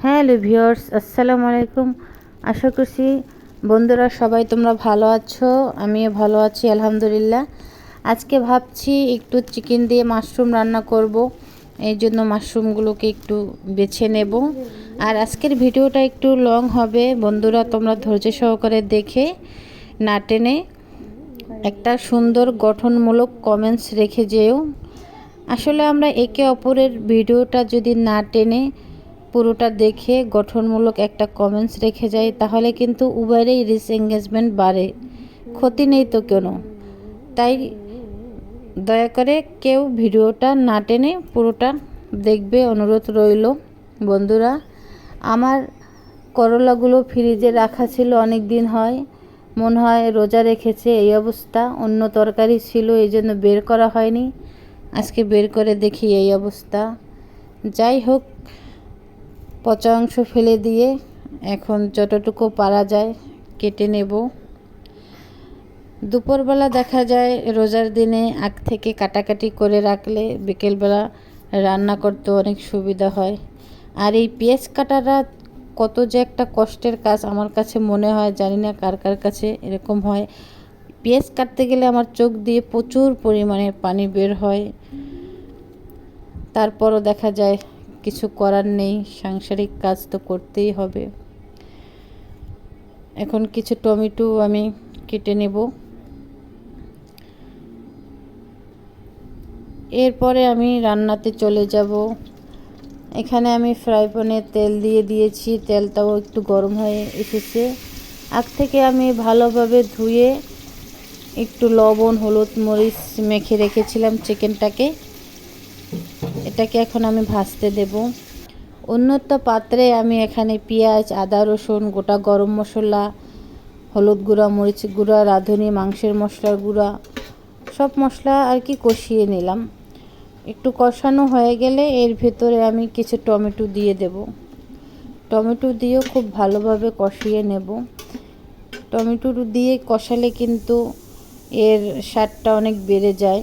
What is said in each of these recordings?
Hello viewers, আসসালামু আলাইকুম। আশা করছি বন্ধুরা সবাই তোমরা ভালো আছো, আমিও ভালো আছি আলহামদুলিল্লাহ। আজকে ভাবছি একটু চিকেন দিয়ে মাশরুম রান্না করব, এই জন্য মাশরুমগুলোকে একটু বেছে নেব। আর আজকের ভিডিওটা একটু লং হবে বন্ধুরা, তোমরা ধৈর্য সহকারে দেখে না টেনে একটা সুন্দর গঠনমূলক কমেন্টস রেখে যেও। আসলে আমরা একে অপরের ভিডিওটা যদি না টেনে পুরোটা দেখে গঠনমূলক একটা কমেন্টস রেখে যাই, তাহলে কিন্তু উভয়েরই রিচ এঙ্গেজমেন্ট বাড়ে, ক্ষতি নেই তো কোনো। তাই দয়া করে কেউ ভিডিওটা না টেনে পুরোটা দেখবে, অনুরোধ রইল বন্ধুরা। আমার করলাগুলো ফ্রিজে রাখা ছিল অনেক দিন হয়, মনে হয় রোজা রেখেছে এই অবস্থা। অন্য তরকারি ছিল এই জন্য বের করা হয়নি, আজকে বের করে দেখি এই অবস্থা। যাই হোক, পচা অংশ ফেলে দিয়ে এখন যতটুকু পারা যায় কেটে নেব। দুপুরবেলা দেখা যায় রোজার দিনে আগ থেকে কাটাকাটি করে রাখলে বিকেলবেলা রান্না করতে অনেক সুবিধা হয়। আর এই পেঁয়াজ কাটাটা কত যে একটা কষ্টের কাজ আমার কাছে মনে হয়, জানি না কার কার কাছে এরকম হয়। পেঁয়াজ কাটতে গেলে আমার চোখ দিয়ে প্রচুর পরিমাণে পানি বের হয়, তারপরও দেখা যায় কিছু করার নেই, সাংসারিক কাজ তো করতেই হবে। এখন কিছু টমেটো আমি কেটে নেব। এরপরে আমি রান্নাতে চলে যাব। এখানে আমি ফ্রাই প্যানে তেল দিয়ে দিয়েছি, তেলটাও একটু গরম হয়ে এসেছে। আগ থেকে আমি ভালোভাবে ধুয়ে একটু লবণ হলুদ মরিচ মেখে রেখেছিলাম চিকেনটাকে, এটাকে এখন আমি ভাজতে দেব। অন্যটা পাত্রে আমি এখানে পেঁয়াজ আদা রসুন গোটা গরম মশলা হলুদ গুঁড়া মরিচ গুঁড়া রাঁধুনি মাংসের মশলার গুঁড়া সব মশলা আর কি কষিয়ে নিলাম। একটু কষানো হয়ে গেলে এর ভেতরে আমি কিছু টমেটো দিয়ে দেব। টমেটো দিয়েও খুব ভালোভাবে কষিয়ে নেব। টমেটো দিয়ে কষালে কিন্তু এর স্বাদটা অনেক বেড়ে যায়।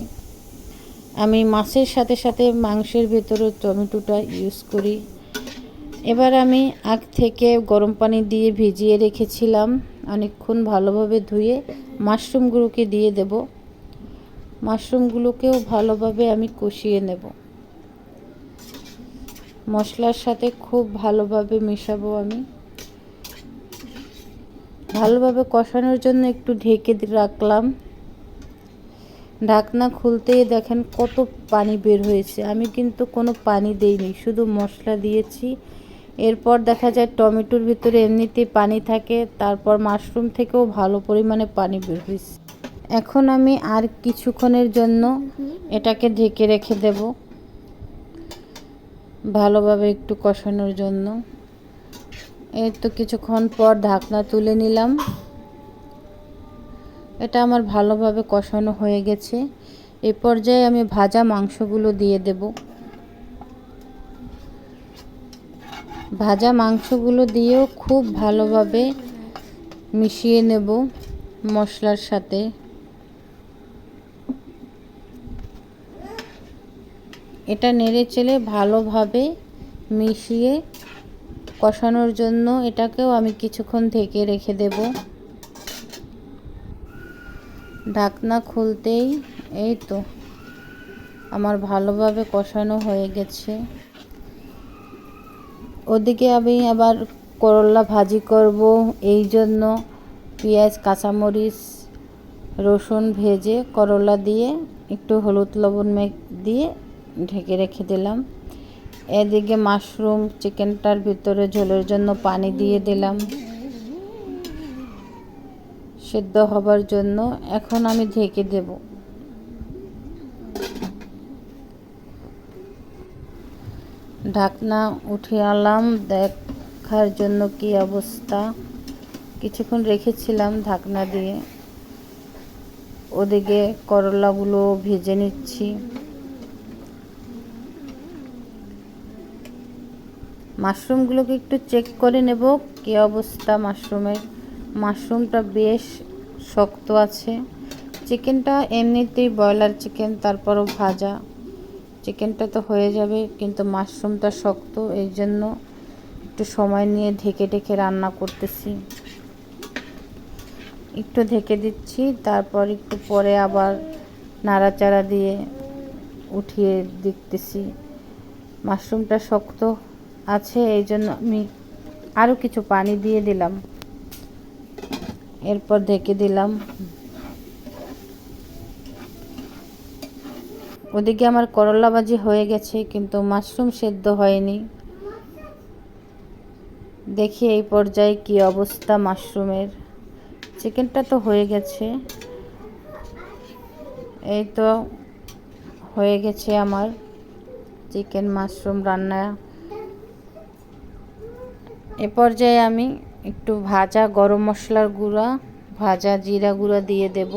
আমি মাছের সাথে সাথে মাংসের ভেতরেও টমেটোটা ইউজ করি। এবার আমি আগ থেকে গরম পানি দিয়ে ভিজিয়ে রেখেছিলাম অনেকক্ষণ, ভালোভাবে ধুয়ে মাশরুমগুলোকে দিয়ে দেব। মাশরুমগুলোকেও ভালোভাবে আমি কষিয়ে নেব, মশলার সাথে খুব ভালোভাবে মেশাবো আমি। ভালোভাবে কষানোর জন্য একটু ঢেকে রাখলাম। ঢাকনা খুলতেই দেখেন কত পানি বের হয়েছে। আমি কিন্তু কোনো পানি দেইনি, শুধু মশলা দিয়েছি। এরপর দেখা যায় টমেটোর ভিতরে এমনিতেই পানি থাকে, তারপর মাশরুম থেকেও ভালো পরিমাণে পানি বের হয়েছে। এখন আমি আর কিছুক্ষণের জন্য এটাকে ঢেকে রেখে দেব ভালোভাবে একটু কষানোর জন্য। এই তো কিছুক্ষণ পর ঢাকনা তুলে নিলাম। এটা আমার ভালোভাবে কষানো হয়ে গেছে। এই পর্যায়ে আমি ভাজা মাংসগুলো দিয়ে দেব। ভাজা মাংসগুলো দিয়েও খুব ভালোভাবে মিশিয়ে নেব মশলার সাথে। এটা নেড়ে চেড়ে ভালোভাবে মিশিয়ে কষানোর জন্য এটাকেও আমি কিছুক্ষণ ঢেকে রেখে দেব। ঢাকনা খুলতেই এই তো আমার ভালোভাবে কষানো হয়ে গেছে। ওদিকে আমি আবার করলা ভাজি করব, এই জন্য পেঁয়াজ কাঁচামরিচ রসুন ভেজে করলা দিয়ে একটু হলুদ লবণ দিয়ে ঢেকে রেখে দিলাম। এদিকে মাশরুম চিকেনটার ভিতরে ঝোলের জন্য পানি দিয়ে দিলাম সেদ্ধ হবার জন্য। এখন আমি ঢেকে দেব। ঢাকনা উঠে আনলাম দেখার জন্য কি অবস্থা। কিছুক্ষণ রেখেছিলাম ঢাকনা দিয়ে। ওদিকে করলাগুলো ভেজে নিচ্ছি। মাশরুমগুলোকে একটু চেক করে নেব কি অবস্থা মাশরুমের। মাশরুমটা বেশ শক্ত আছে। চিকেনটা এমনিতেই ব্রয়লার চিকেন, তারপরও ভাজা চিকেনটা তো হয়ে যাবে, কিন্তু মাশরুমটা শক্ত, এই জন্য একটু সময় নিয়ে ঢেকে ঢেকে রান্না করতেছি। একটু ঢেকে দিচ্ছি, তারপর একটু পরে আবার নাড়াচাড়া দিয়ে উঠিয়ে দেখতেছি। মাশরুমটা শক্ত আছে, এই জন্য আমি আরও কিছু পানি দিয়ে দিলাম। এরপর ঢেকে দিলাম। ওদিকে আমার করলা ভাজি হয়ে গেছে, কিন্তু মাশরুম সেদ্ধ হয়নি। দেখি এই পর্যায়ে কি অবস্থা মাশরুমের। চিকেনটা তো হয়ে গেছে, এই তো হয়ে গেছে আমার চিকেন মাশরুম রান্না। এ পর্যায়ে আমি একটু ভাজা গরম মশলার গুঁড়া, ভাজা জিরা গুঁড়া দিয়ে দেব।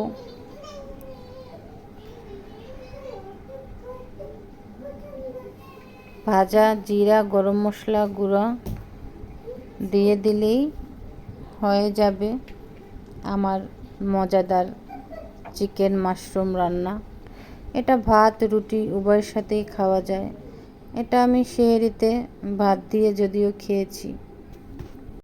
ভাজা জিরা গরম মশলা গুঁড়া দিয়ে দিলেই হয়ে যাবে আমার মজাদার চিকেন মাশরুম রান্না। এটা ভাত রুটি উভয়ের সাথেই খাওয়া যায়। এটা আমি সেহরিতে ভাত দিয়ে যদিও খেয়েছি।